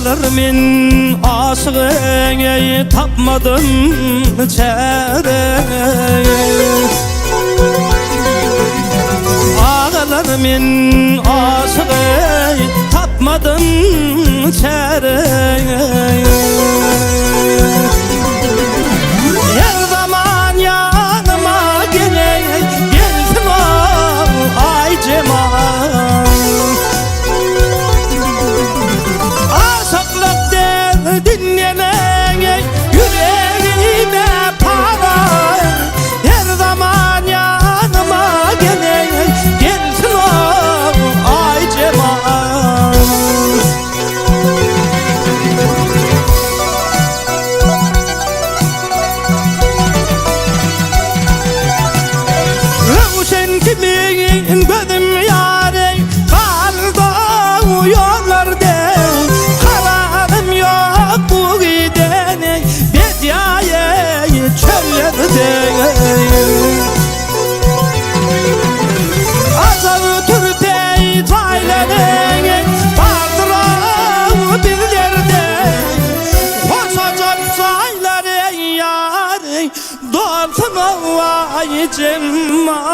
Ağlarımın aşığını tapmadım çare. Ağlarımın aşığını tapmadım çare. Her zaman yanıma gele gelsin o ay cemal. Aşıklık dinlemeye yüreğime para. Her zaman yanıma gele gelsin o ay cemal. Sen kimin gözüm yâre kaldı yollarda. Kararım yok bu gidene Bediye'yi çöllerde. Azar türpeyi taylanın vardır o birlerde. Koşacak çayları yâre dolsun o ay cemal.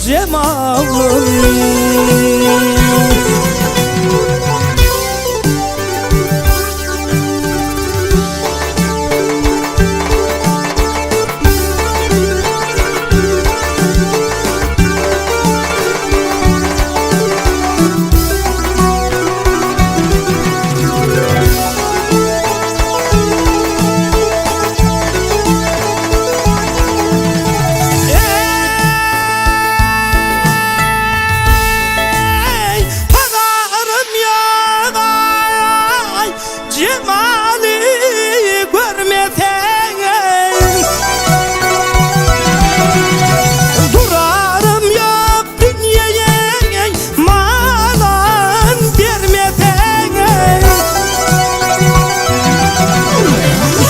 Cemalım. Cemali görmesen durarım yok dünyaya malan vermesen.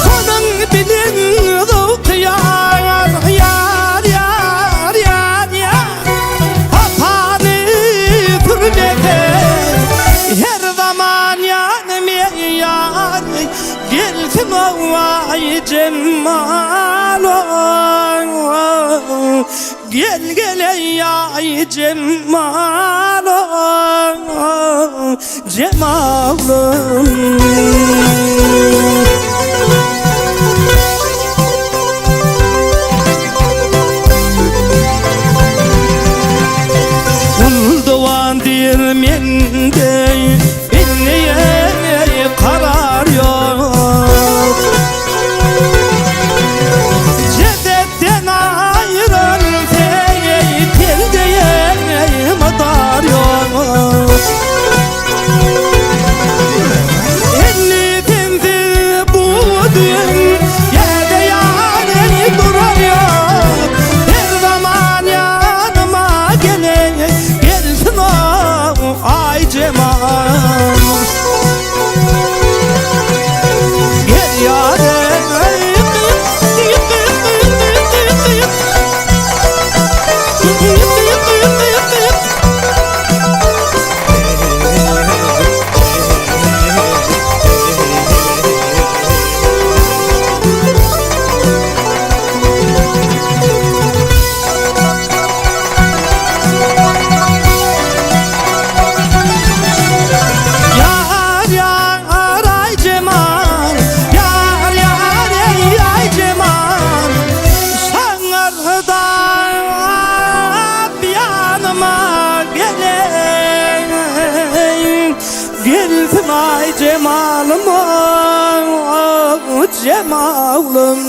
Sonun bilin okuyar yar yar yar yar. Hatanı hürmete her zaman yanıma yar gelsin o ay cemal. Gel gel ay cemal. Cemalım. Kulduvan dirmende inneye karar yok. Cedetten ayıran tendeye madar yok. Elli tendi bu dünyada yani duran yok. Her zaman yanıma gele gelsin o ay cemal. Gel yarim. Yar yar ay cemal. Yar yar ay cemal. Sanırda yanıma gelin gelsin ay cemalım. Cemalım.